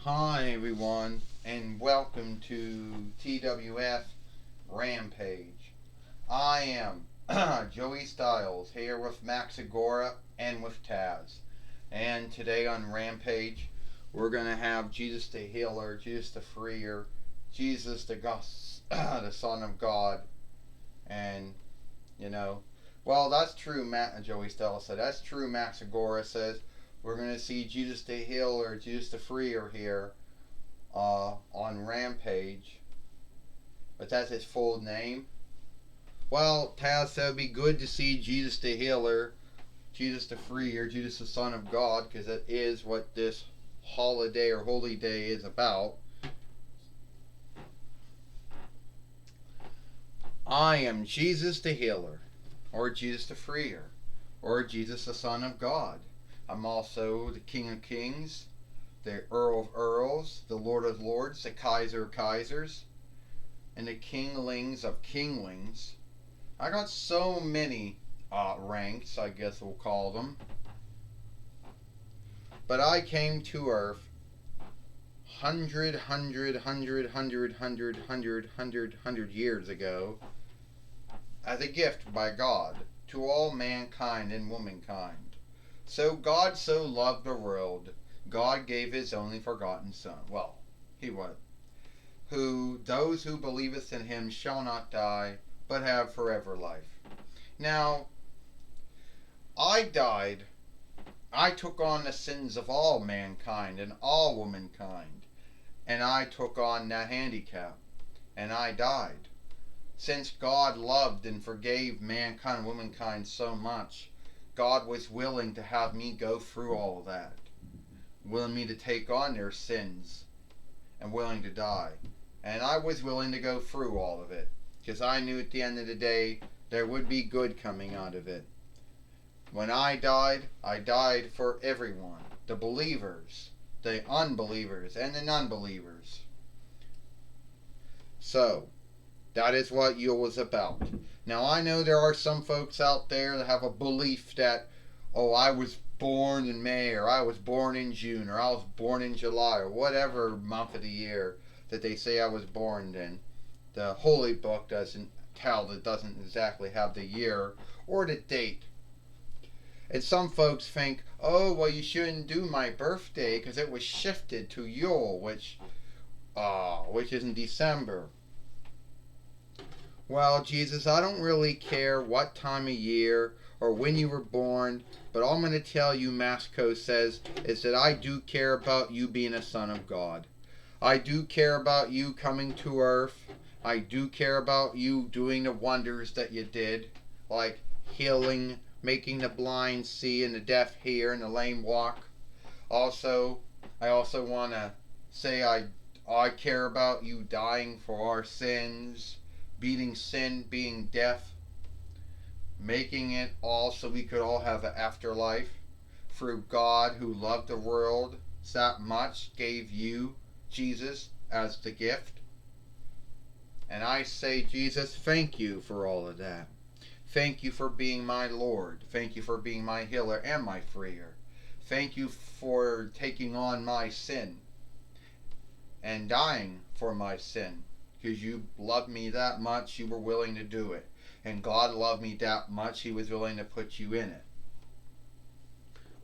Hi everyone, and welcome to TWF Rampage. I am Joey Styles here with Max Agora and with Taz. And today on Rampage, we're gonna have Jesus the Healer, Jesus the Freer, Jesus the Son of God, and you know, well that's true. Joey Styles said that's true. Max Agora says we're gonna see Jesus the Healer, Jesus the Freer here on Rampage, but that's his full name. Well, Taz said it'd be good to see Jesus the Healer, Jesus the Freer, Jesus the Son of God, because that is what this holiday or holy day is about. I am Jesus the Healer, or Jesus the Freer, or Jesus the Son of God. I'm also the King of Kings, the Earl of Earls, the Lord of Lords, the Kaiser of Kaisers, and the Kinglings of Kinglings. I got so many ranks, I guess we'll call them. But I came to Earth hundred years ago as a gift by God to all mankind and womankind. So God so loved the world, God gave his only forgotten Son. Well, he was. Who those who believeth in him shall not die, but have forever life. Now, I died. I took on the sins of all mankind and all womankind. And I took on that handicap. And I died. Since God loved and forgave mankind and womankind so much, God was willing to have me go through all of that. Willing me to take on their sins. And willing to die. And I was willing to go through all of it. Because I knew at the end of the day, there would be good coming out of it. When I died for everyone. The believers, the unbelievers, and the non-believers. So, that is what Yule was about. Now, I know there are some folks out there that have a belief that, oh, I was born in May, or I was born in June, or I was born in July, or whatever month of the year that they say I was born in. The Holy Book doesn't exactly have the year or the date. And some folks think, oh, well, you shouldn't do my birthday because it was shifted to Yule, which is in December. Well, Jesus, I don't really care what time of year or when you were born, but all I'm going to tell you, Masco says, is that I do care about you being a son of God. I do care about you coming to earth. I do care about you doing the wonders that you did, like healing, making the blind see and the deaf hear and the lame walk. I also want to say I care about you dying for our sins, beating sin, being deaf, making it all so we could all have an afterlife through God who loved the world that much, gave you, Jesus, as the gift. And I say, Jesus, thank you for all of that. Thank you for being my Lord. Thank you for being my healer and my freer. Thank you for taking on my sin and dying for my sin. Because you loved me that much, you were willing to do it. And God loved me that much, he was willing to put you in it.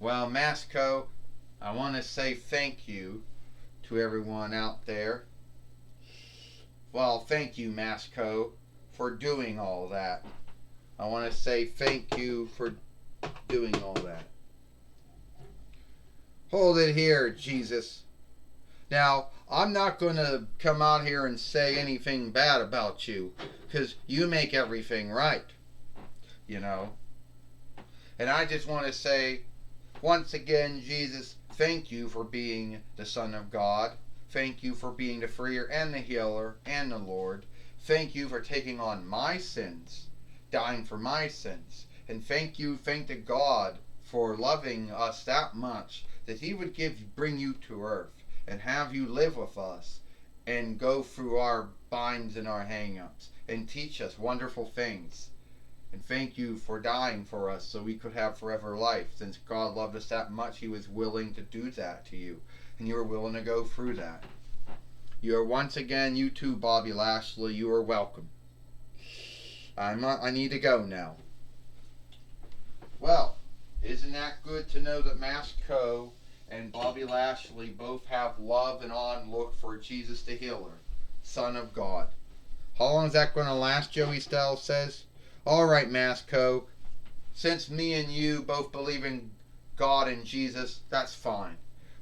Well, Masco, I want to say thank you to everyone out there. Well, thank you, Masco, for doing all that. I want to say thank you for doing all that. Hold it here, Jesus. Now, I'm not going to come out here and say anything bad about you, because you make everything right, you know. And I just want to say, once again, Jesus, thank you for being the Son of God. Thank you for being the freer and the healer and the Lord. Thank you for taking on my sins, dying for my sins. And thank to God for loving us that much that he would bring you to earth and have you live with us and go through our binds and our hang-ups and teach us wonderful things And thank you for dying for us so we could have forever life. Since God loved us that much, He was willing to do that to you. And you were willing to go through that. You are once again, you too, Bobby Lashley, you are welcome. I need to go now. Well, isn't that good to know that Masco and Bobby Lashley both have love and awe and look for Jesus the Healer, Son of God. How long is that going to last, Joey Styles says? Alright, Masco, since me and you both believe in God and Jesus, that's fine.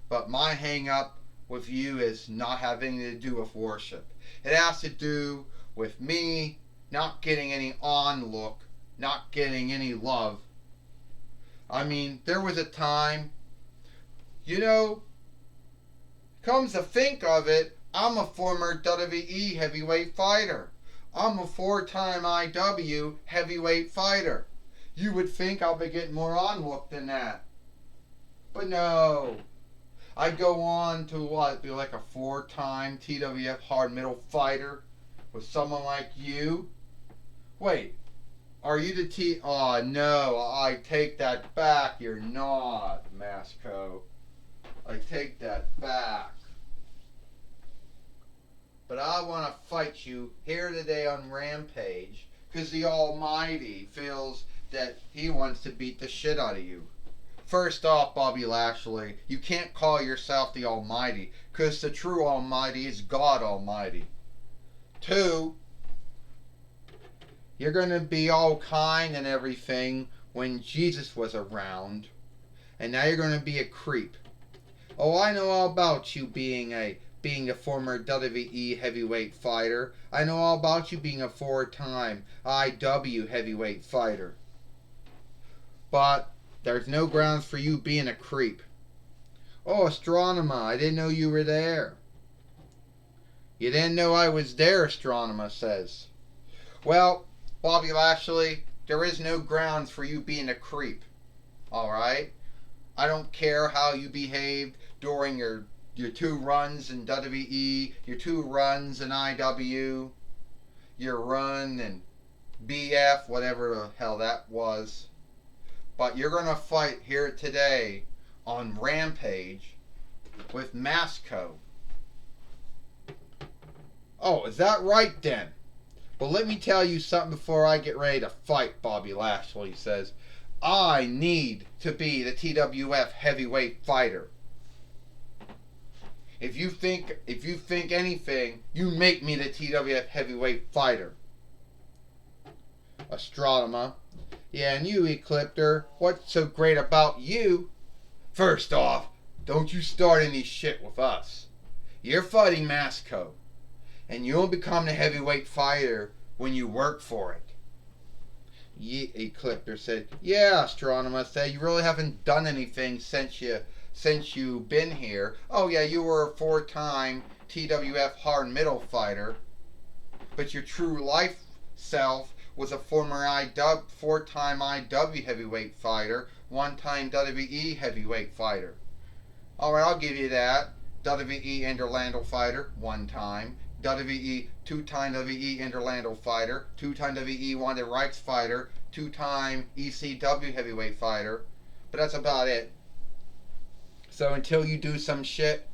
But my hang up with you is not having to do with worship. It has to do with me not getting any look, not getting any love. I mean, there was a time, comes to think of it, I'm a former WWE heavyweight fighter. I'm a 4-time IW heavyweight fighter. You would think I'll be getting more look than that. But no. I go on to be like a 4-time TWF hard middle fighter with someone like you? Wait, are you the Oh no, I take that back. You're not, Masco. I take that back. But I want to fight you here today on Rampage because the Almighty feels that He wants to beat the shit out of you. First off, Bobby Lashley, you can't call yourself the Almighty because the true Almighty is God Almighty. 2, you're going to be all kind and everything when Jesus was around, and now you're going to be a creep. Oh, I know all about you being a former WWE heavyweight fighter. I know all about you being a 4-time IW heavyweight fighter. But there's no grounds for you being a creep. Oh, Astronema, I didn't know you were there. You didn't know I was there, Astronema says. Well, Bobby Lashley, there is no grounds for you being a creep. Alright? I don't care how you behaved during your 2 runs in WWE, your 2 runs in IW, your run in BF, whatever the hell that was. But you're going to fight here today on Rampage with Masco. Oh, is that right then? But let me tell you something before I get ready to fight, Bobby Lashley says. I need to be the TWF heavyweight fighter. If you think anything, you make me the TWF heavyweight fighter. Astronema. Yeah, and you, Ecliptor, what's so great about you? First off, don't you start any shit with us. You're fighting Masco, and you'll become the heavyweight fighter when you work for it. Ecliptor said, yeah, Astronema said, you really haven't done anything since you've been here. Oh yeah, you were a 4-time TWF hard middle fighter, but your true life self was a former 4-time IW heavyweight fighter, 1-time WWE heavyweight fighter. Alright, I'll give you that. WWE Interlandal fighter, 1 time. WWE 2-time WWE Interlandal fighter, 2-time WWE Wanted Rights fighter, 2-time ECW heavyweight fighter. But that's about it. So until you do some shit,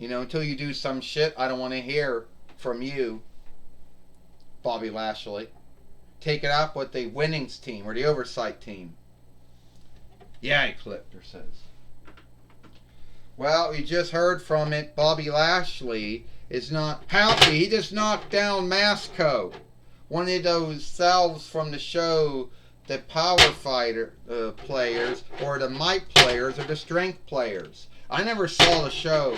I don't want to hear from you, Bobby Lashley. Take it up with the winnings team or the oversight team. Yeah, Ecliptor says. Well, you just heard from it. Bobby Lashley is not happy. He just knocked down Masco. One of those selves from the show, the power fighter players, or the mic players, or the strength players. I never saw the show.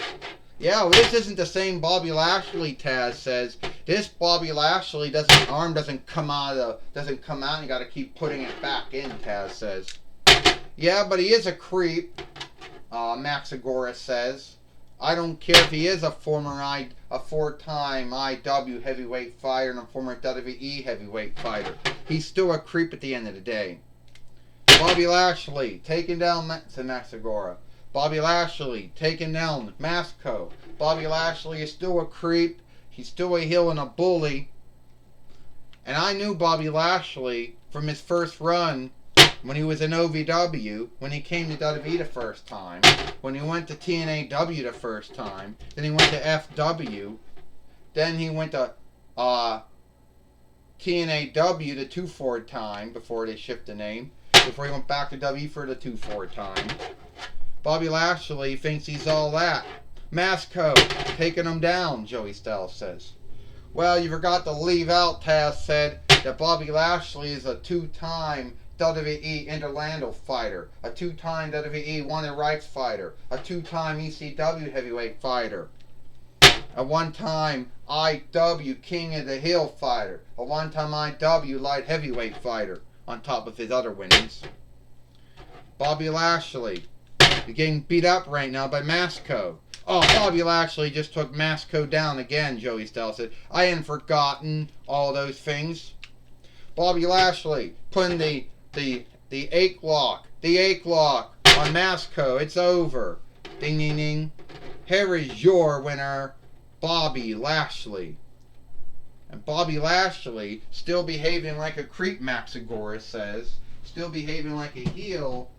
Yeah, well, this isn't the same Bobby Lashley, Taz says. This Bobby Lashley arm doesn't come out, and you gotta keep putting it back in, Taz says. Yeah, but he is a creep, Max Agora says. I don't care if he is a 4-time IW heavyweight fighter and a former WWE heavyweight fighter. He's still a creep at the end of the day. Bobby Lashley taking down Max Agora. Bobby Lashley taking down Masco. Bobby Lashley is still a creep. He's still a heel and a bully. And I knew Bobby Lashley from his first run when he was in OVW, when he came to WWE the first time, when he went to TNAW the first time, then he went to FW, then he went to TNAW the 2-4 time before they shifted the name, before he went back to WWE for the 2-4 time. Bobby Lashley thinks he's all that. Masco, taking him down, Joey Styles says. Well, you forgot to leave out, Taz said, that Bobby Lashley is a 2-time WWE Interlando fighter, a 2-time WWE Wanted Rights fighter, a 2-time ECW heavyweight fighter, a 1-time IW King of the Hill fighter, a 1-time IW light heavyweight fighter, on top of his other winnings. Bobby Lashley, you're getting beat up right now by Masco. Oh, Bobby Lashley just took Masco down again, Joey Styles said. I hadn't forgotten all those things. Bobby Lashley putting the ache lock on Masco. It's over. Ding, ding, ding. Here is your winner, Bobby Lashley. And Bobby Lashley, still behaving like a creep, Maxagora says. Still behaving like a heel.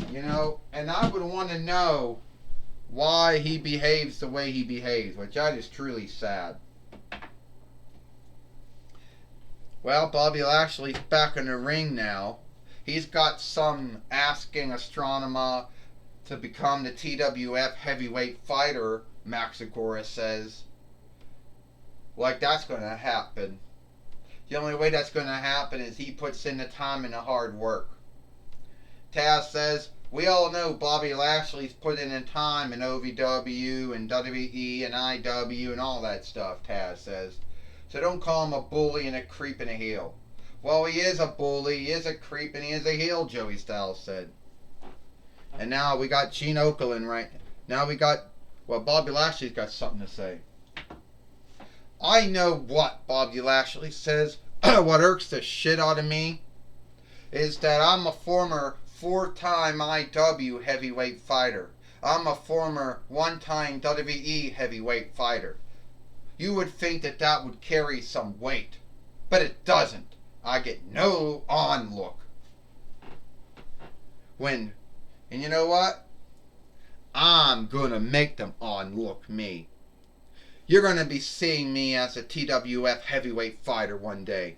You know, and I would want to know why he behaves the way he behaves, which that is truly sad. Well, Bobby Lashley's back in the ring now. He's got some asking Astronomer to become the TWF heavyweight fighter, Maxagora says. Like that's going to happen. The only way that's going to happen is he puts in the time and the hard work. Taz says, we all know Bobby Lashley's put in time in OVW and WWE and IW and all that stuff, Taz says. So don't call him a bully and a creep and a heel. Well, he is a bully, he is a creep, and he is a heel, Joey Styles said. And now we got Gene Okerlund right now. Bobby Lashley's got something to say. I know what Bobby Lashley says. What irks the shit out of me is that I'm a former 4-time IW heavyweight fighter. I'm a former 1-time WWE heavyweight fighter. You would think that that would carry some weight, but it doesn't. I get no on look. And you know what? I'm gonna make them on look me. You're gonna be seeing me as a TWF heavyweight fighter one day.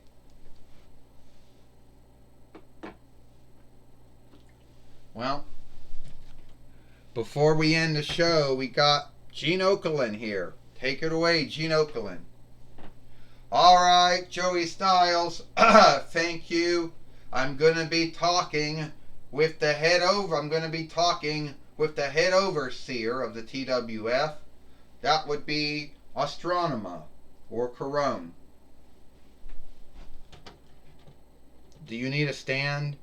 Well, before we end the show, we got Gene Okerlund here. Take it away, Gene Okerlund. Alright, Joey Styles, thank you. I'm going to be talking with the head overseer of the TWF. That would be Astronomer or Corone. Do you need a stand?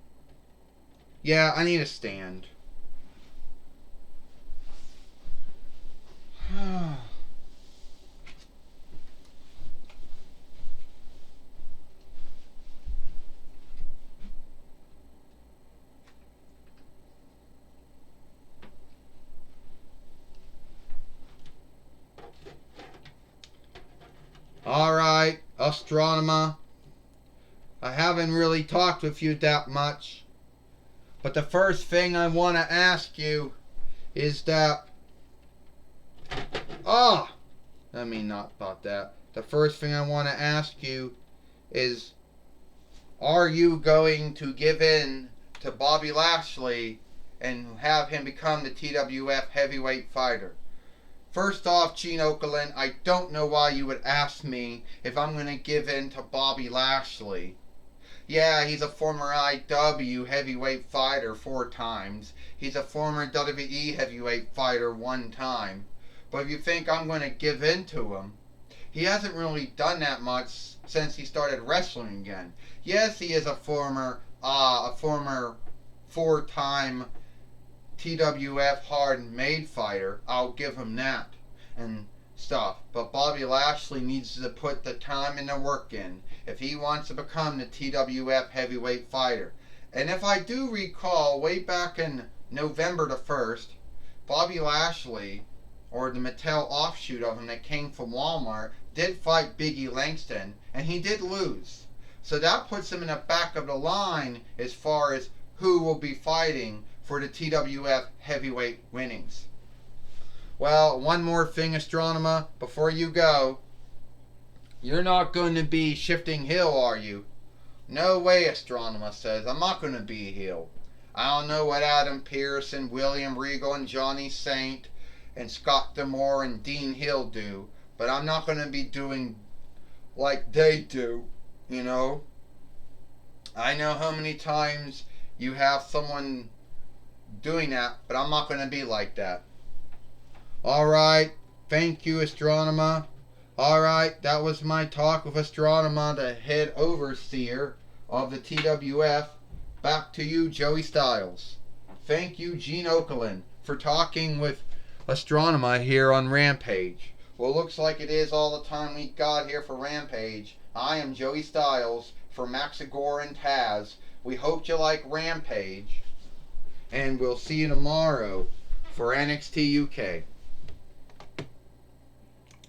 Yeah, I need a stand. Alright, Astronomer. I haven't really talked with you that much. But the first thing I want to ask you is that... not about that. The first thing I want to ask you is, are you going to give in to Bobby Lashley and have him become the TWF heavyweight fighter? First off, Gene Okerlund, I don't know why you would ask me if I'm going to give in to Bobby Lashley. Yeah, he's a former IW heavyweight fighter 4 times. He's a former WWE heavyweight fighter 1 time. But if you think I'm going to give in to him, he hasn't really done that much since he started wrestling again. Yes, he is a former 4-time TWF hard-made fighter. I'll give him that and stuff. But Bobby Lashley needs to put the time and the work in if he wants to become the TWF heavyweight fighter. And if I do recall, way back in November the 1st, Bobby Lashley, or the Mattel offshoot of him that came from Walmart, did fight Biggie Langston, and he did lose. So that puts him in the back of the line as far as who will be fighting for the TWF heavyweight winnings. Well, one more thing, Astronomer, before you go. You're not going to be shifting heel, are you? No way, Astronomer says. I'm not going to be heel. I don't know what Adam Pearce and William Regal and Johnny Saint and Scott D'Amore and Dean Hill do, but I'm not going to be doing like they do, you know? I know how many times you have someone doing that, but I'm not going to be like that. Alright, thank you, Astronomer. Alright, that was my talk with Astronomer, the head overseer of the TWF. Back to you, Joey Styles. Thank you, Gene Okerlund, for talking with Astronomer here on Rampage. Well, looks like it is all the time we got here for Rampage. I am Joey Styles for Maxigor and Taz. We hope you like Rampage, and we'll see you tomorrow for NXT UK.